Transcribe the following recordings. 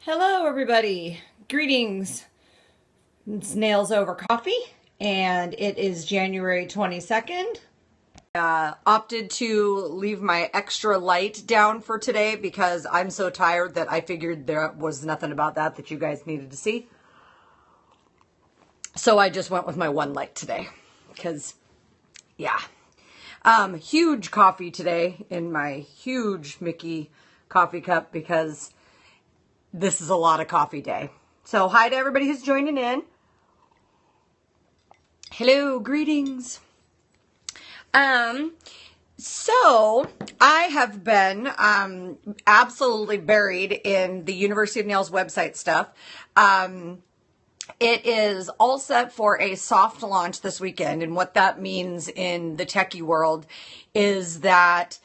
Hello, everybody. Greetings. It's Nails Over Coffee, and it is January 22nd. Opted to leave my extra light down for today because I'm so tired that I figured there was nothing about that you guys needed to see. So I just went with my one light today because, yeah. Huge coffee today in my huge Mickey coffee cup because this is a lot of coffee day. So hi to everybody who's joining in. Hello, greetings. So I have been absolutely buried in the University of Nails website stuff. It is all set for a soft launch this weekend, and what that means in the techie world is that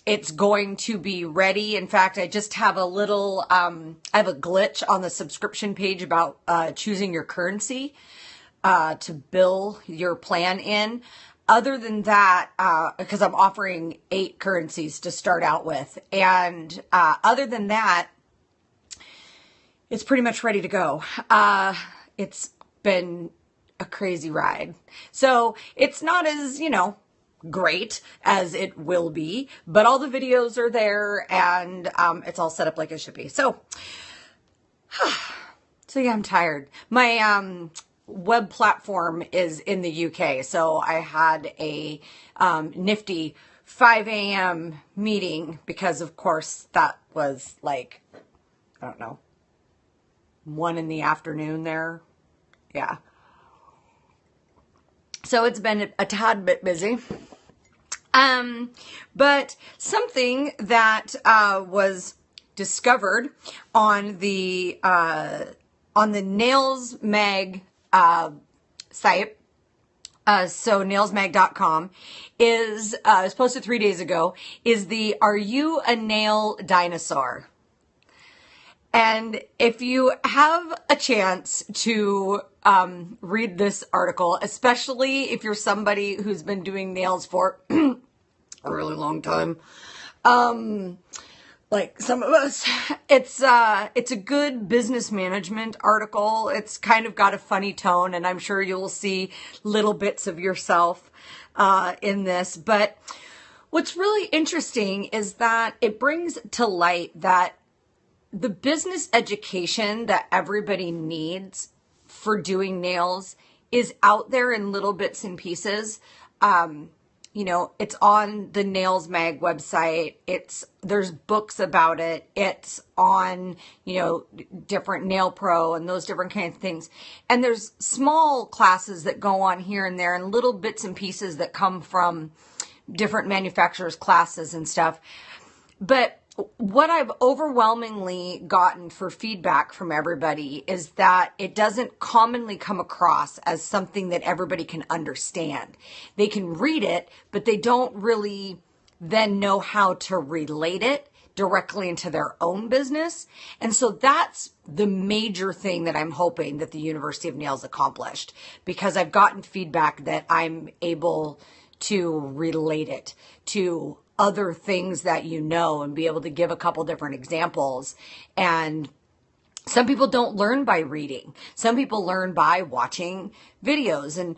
it's going to be ready. In fact, I just have a little, I have a glitch on the subscription page about choosing your currency to bill your plan in. Other than that, because I'm offering 8 currencies to start out with. And other than that, it's pretty much ready to go. It's been a crazy ride. So it's not as, great as it will be, but all the videos are there and it's all set up like it should be. So yeah, I'm tired. My web platform is in the UK, so I had a nifty 5 a.m. meeting because, of course, that was like, I don't know, 1 in the afternoon there. Yeah. So it's been a tad bit busy. But something that was discovered on the Nails Mag site, so nailsmag.com, is it was posted 3 days ago, is the "Are You a Nail Dinosaur?" And if you have a chance to read this article, especially if you're somebody who's been doing nails for a really long time, like some of us, it's a good business management article. It's kind of got a funny tone, and I'm sure you'll see little bits of yourself in this. But what's really interesting is that it brings to light that the business education that everybody needs for doing nails is out there in little bits and pieces. It's on the Nails Mag website. There's books about it. It's on, different Nail Pro and those different kinds of things. And there's small classes that go on here and there and little bits and pieces that come from different manufacturers' classes and stuff. But what I've overwhelmingly gotten for feedback from everybody is that it doesn't commonly come across as something that everybody can understand. They can read it, but they don't really then know how to relate it directly into their own business. And so that's the major thing that I'm hoping that the University of Nails accomplished, because I've gotten feedback that I'm able to relate it to other things that and be able to give a couple different examples. And some people don't learn by reading. Some people learn by watching videos and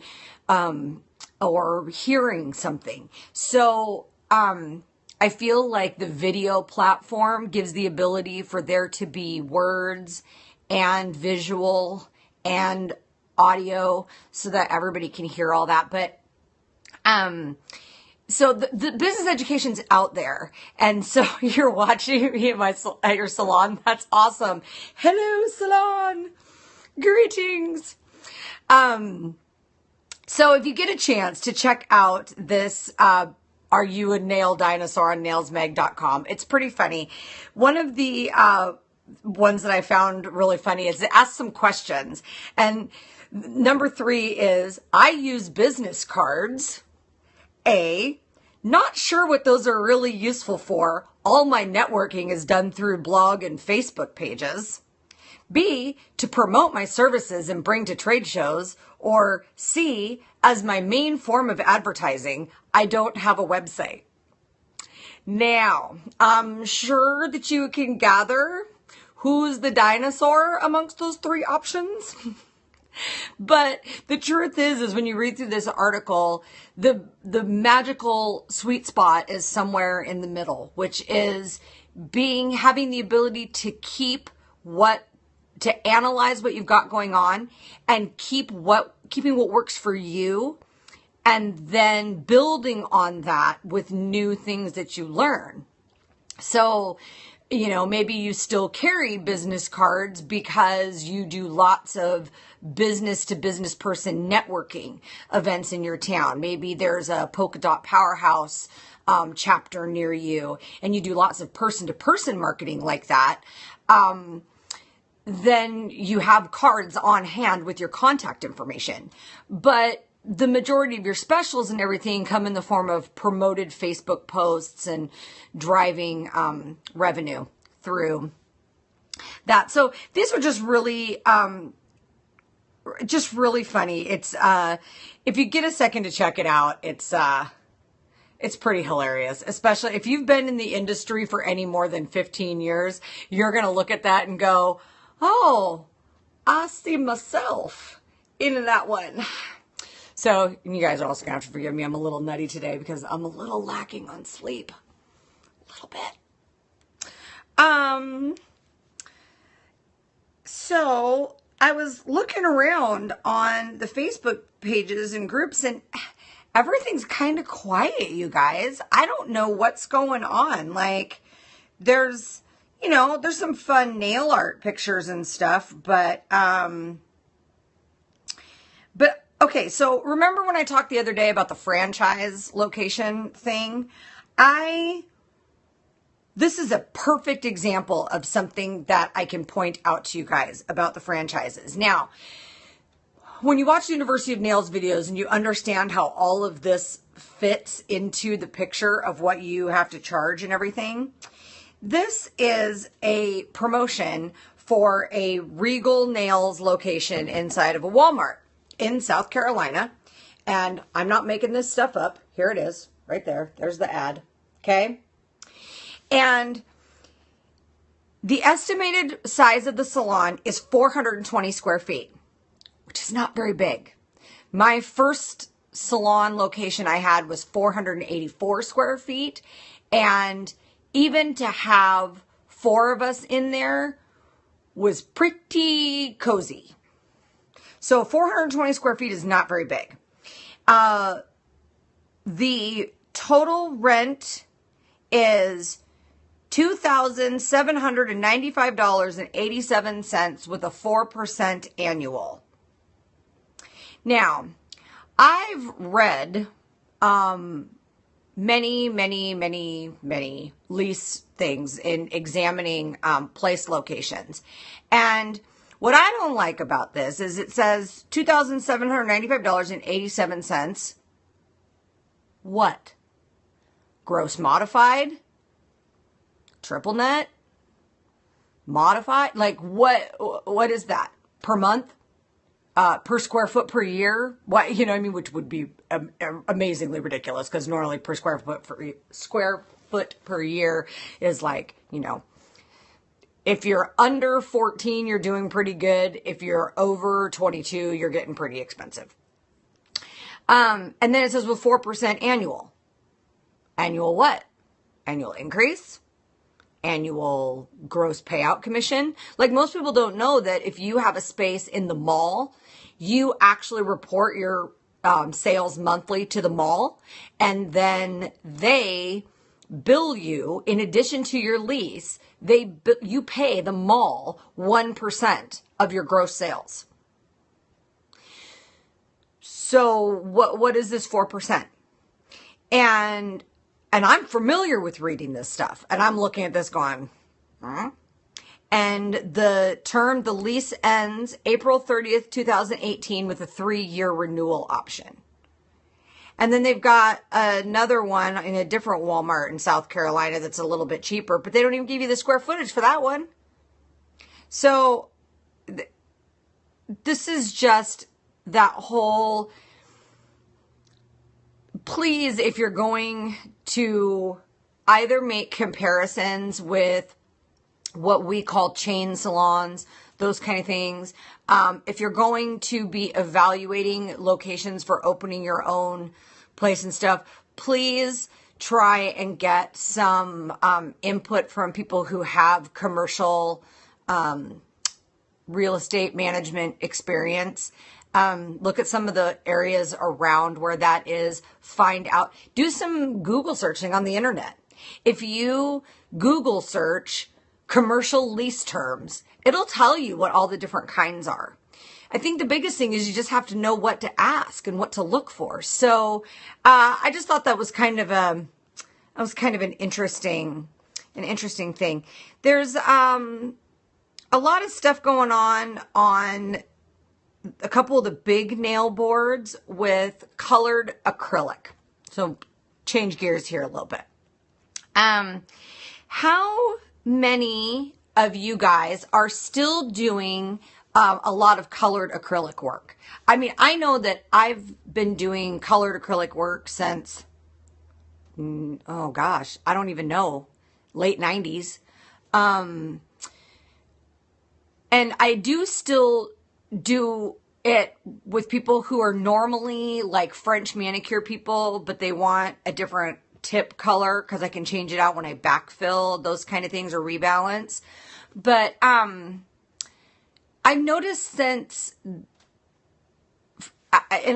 or hearing something. So I feel like the video platform gives the ability for there to be words and visual and audio so that everybody can hear all that. But so the business education's out there. And so you're watching me at your salon. That's awesome. Hello, salon. Greetings. So if you get a chance to check out this, "Are You a Nail Dinosaur?" on nailsmag.com, it's pretty funny. One of the ones that I found really funny is to ask some questions. And number 3 is, "I use business cards. A, not sure what those are really useful for. All my networking is done through blog and Facebook pages. B, to promote my services and bring to trade shows. Or C, as my main form of advertising, I don't have a website." Now, I'm sure that you can gather who's the dinosaur amongst those three options. But the truth is when you read through this article, the magical sweet spot is somewhere in the middle, which is having the ability to to analyze what you've got going on and keeping what works for you, and then building on that with new things that you learn. So, maybe you still carry business cards because you do lots of business to business person networking events in your town. Maybe there's a polka dot powerhouse chapter near you, and you do lots of person to person marketing like that. Then you have cards on hand with your contact information. But the majority of your specials and everything come in the form of promoted Facebook posts and driving revenue through that. So these were just really funny. It's if you get a second to check it out, it's pretty hilarious, especially if you've been in the industry for any more than 15 years. You're going to look at that and go, oh, I see myself in that one. So you guys are also going to have to forgive me. I'm a little nutty today because I'm a little lacking on sleep. A little bit. So I was looking around on the Facebook pages and groups, and everything's kind of quiet, you guys. I don't know what's going on. Like, there's some fun nail art pictures and stuff, but okay, so remember when I talked the other day about the franchise location thing? This is a perfect example of something that I can point out to you guys about the franchises. Now, when you watch the University of Nails videos and you understand how all of this fits into the picture of what you have to charge and everything, this is a promotion for a Regal Nails location inside of a Walmart in South Carolina. And I'm not making this stuff up. Here it is, right there. There's the ad. Okay. And the estimated size of the salon is 420 square feet, which is not very big. My first salon location I had was 484 square feet. And even to have 4 of us in there was pretty cozy. So 420 square feet is not very big. The total rent is $2,795.87 with a 4% annual. Now, I've read many lease things in examining place locations. And what I don't like about this is it says $2,795.87. What? Gross modified? Triple net? Modified? Like what is that? Per month? Per square foot per year? What, which would be amazingly ridiculous, because normally per square foot per year is like, if you're under 14, you're doing pretty good. If you're over 22, you're getting pretty expensive. And then it says with 4% annual. Annual what? Annual increase? Annual gross payout commission? Like, most people don't know that if you have a space in the mall, you actually report your sales monthly to the mall, and then they bill you in addition to your lease. You pay the mall 1% of your gross sales. So what is this 4%? And I'm familiar with reading this stuff, and I'm looking at this going, huh? And the lease ends April 30th, 2018 with a 3-year renewal option. And then they've got another one in a different Walmart in South Carolina that's a little bit cheaper, but they don't even give you the square footage for that one. So this is just that whole, please, if you're going to either make comparisons with what we call chain salons, those kind of things. If you're going to be evaluating locations for opening your own place and stuff, please try and get some input from people who have commercial real estate management experience. Look at some of the areas around where that is. Find out. Do some Google searching on the internet. If you Google search commercial lease terms, it'll tell you what all the different kinds are. I think the biggest thing is you just have to know what to ask and what to look for. So I just thought that was kind of an interesting thing. There's a lot of stuff going on a couple of the big nail boards with colored acrylic. So change gears here a little bit. How many of you guys are still doing a lot of colored acrylic work? I mean, I know that I've been doing colored acrylic work since, oh gosh, I don't even know, late 90s. And I do still do it with people who are normally like French manicure people, but they want a different tip color because I can change it out when I backfill, those kind of things, or rebalance. But I've noticed since in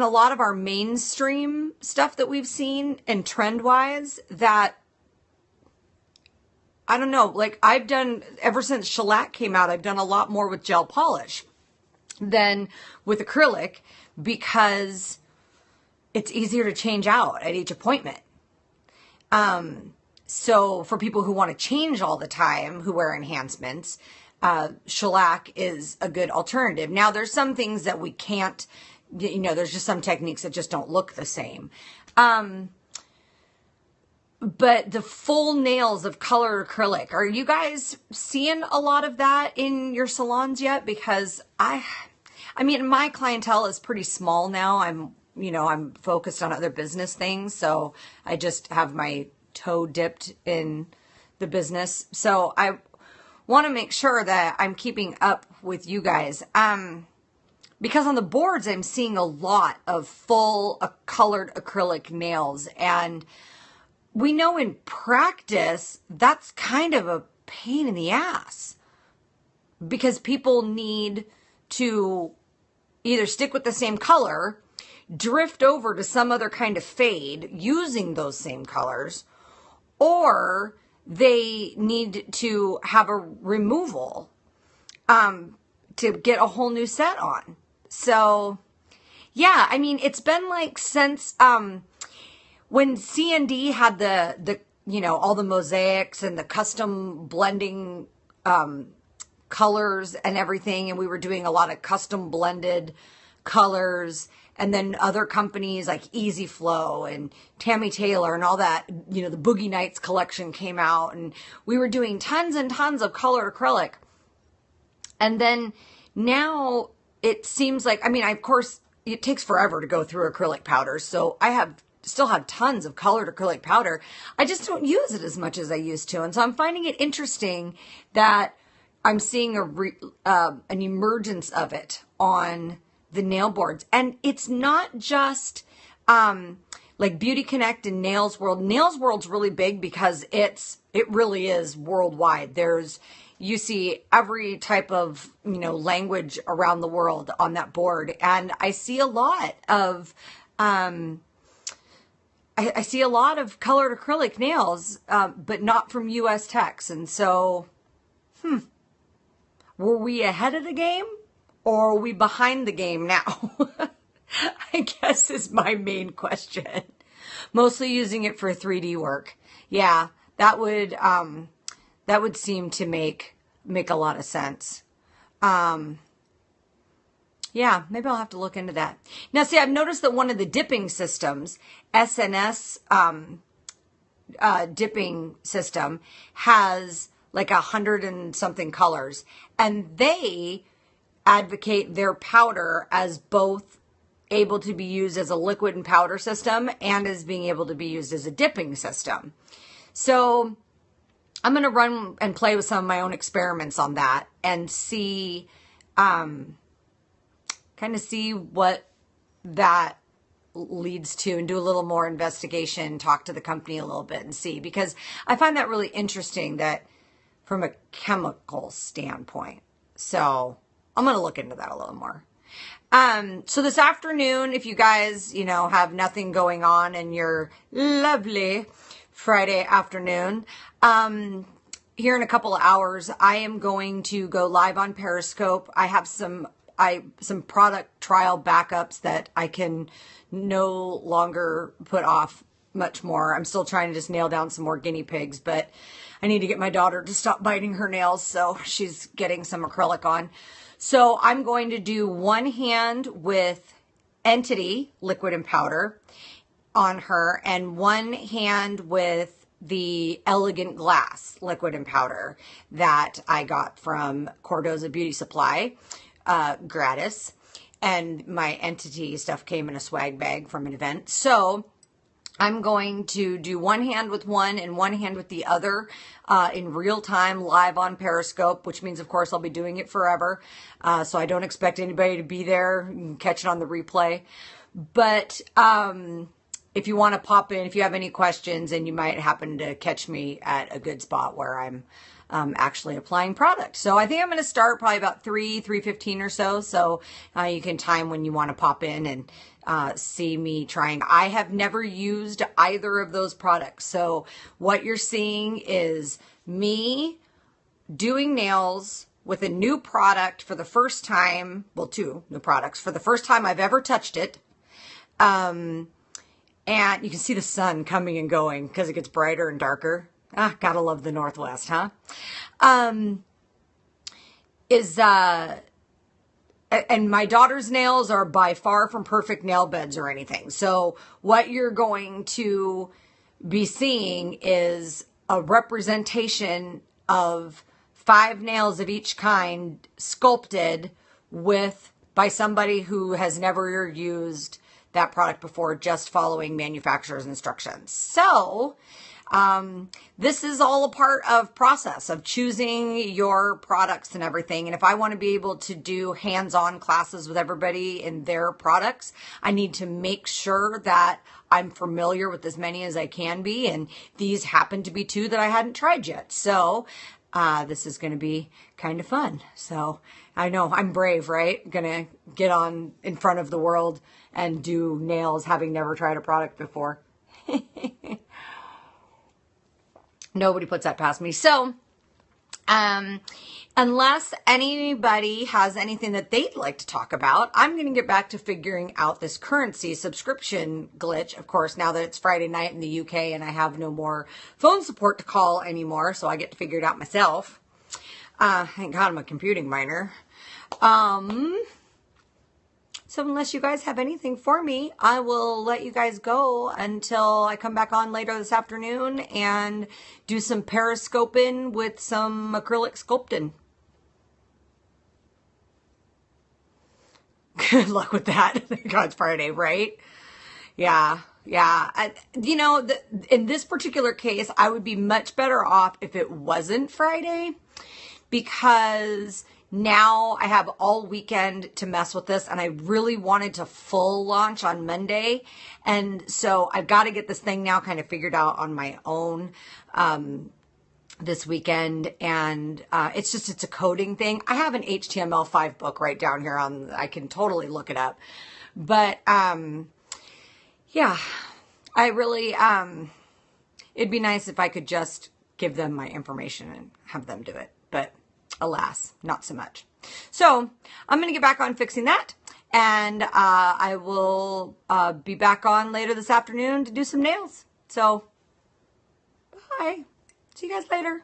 a lot of our mainstream stuff that we've seen and trend-wise that, I don't know, like I've done, ever since shellac came out, I've done a lot more with gel polish than with acrylic because it's easier to change out at each appointment. So for people who want to change all the time, who wear enhancements, shellac is a good alternative. Now there's some things that we can't, there's just some techniques that just don't look the same. But the full nails of colored acrylic, are you guys seeing a lot of that in your salons yet? Because I mean, my clientele is pretty small now. I'm focused on other business things. So I just have my toe dipped in the business. So I want to make sure that I'm keeping up with you guys. Because on the boards, I'm seeing a lot of full colored acrylic nails. And we know in practice, that's kind of a pain in the ass because people need to either stick with the same color, drift over to some other kind of fade using those same colors, or they need to have a removal to get a whole new set on. So, yeah, I mean, it's been like since when C&D had the all the mosaics and the custom blending colors and everything, and we were doing a lot of custom blended colors, and then other companies like Easy Flow and Tammy Taylor and all that, the Boogie Nights collection came out, and we were doing tons and tons of colored acrylic. And then now it seems like, I mean, of course, it takes forever to go through acrylic powders, so I still have tons of colored acrylic powder. I just don't use it as much as I used to. And so I'm finding it interesting that I'm seeing an emergence of it on the nail boards. And it's not just like Beauty Connect and Nails World. Nails World's really big because it really is worldwide. You see every type of, language around the world on that board. And I see a lot of I see a lot of colored acrylic nails, but not from US Techs. And so, were we ahead of the game or are we behind the game now? I guess is my main question. Mostly using it for 3D work. Yeah, that would seem to make a lot of sense. Yeah, maybe I'll have to look into that. Now, see, I've noticed that one of the dipping systems, SNS dipping system, has like 100 and something colors. And they advocate their powder as both able to be used as a liquid and powder system and as being able to be used as a dipping system. So I'm going to run and play with some of my own experiments on that and see, kind of see what that leads to, and do a little more investigation, talk to the company a little bit and see, because I find that really interesting, that from a chemical standpoint. So I'm going to look into that a little more. So this afternoon, if you guys, you know, have nothing going on and your lovely Friday afternoon, here in a couple of hours, I am going to go live on Periscope. I have some product trial backups that I can no longer put off much more. I'm still trying to just nail down some more guinea pigs, but I need to get my daughter to stop biting her nails, so she's getting some acrylic on. So I'm going to do one hand with Entity liquid and powder on her, and one hand with the Elegant Glass liquid and powder that I got from Cordoza Beauty Supply, gratis. And my Entity stuff came in a swag bag from an event. So I'm going to do one hand with one and one hand with the other in real time, live on Periscope, which means, of course, I'll be doing it forever. So I don't expect anybody to be there and catch it on the replay. But if you want to pop in, if you have any questions, and you might happen to catch me at a good spot where I'm actually applying product. So I think I'm going to start probably about 3:15 or so. So you can time when you want to pop in and see me trying. I have never used either of those products. So what you're seeing is me doing nails with a new product for the first time. Well, two new products for the first time I've ever touched it. And you can see the sun coming and going because it gets brighter and darker. Ah, gotta love the Northwest, huh? And my daughter's nails are by far from perfect nail beds or anything. So what you're going to be seeing is a representation of 5 nails of each kind sculpted by somebody who has never used that product before, just following manufacturer's instructions. So this is all a part of process of choosing your products and everything. And if I want to be able to do hands-on classes with everybody in their products, I need to make sure that I'm familiar with as many as I can be. And these happen to be 2 that I hadn't tried yet. So this is going to be kind of fun. So I know I'm brave, right? Going to get on in front of the world and do nails having never tried a product before. Nobody puts that past me. So, unless anybody has anything that they'd like to talk about, I'm going to get back to figuring out this currency subscription glitch. Of course, now that it's Friday night in the UK and I have no more phone support to call anymore, so I get to figure it out myself. Thank God I'm a computing minor. So unless you guys have anything for me, I will let you guys go until I come back on later this afternoon and do some periscoping with some acrylic sculpting. Good luck with that. God's Friday, right? Yeah. You know, in this particular case, I would be much better off if it wasn't Friday, because now I have all weekend to mess with this, and I really wanted to full launch on Monday. And so I've got to get this thing now kind of figured out on my own this weekend. And it's a coding thing. I have an HTML5 book right down here I can totally look it up. But yeah, I really, it'd be nice if I could just give them my information and have them do it. But alas, not so much. So I'm going to get back on fixing that, and I will be back on later this afternoon to do some nails. So bye. See you guys later.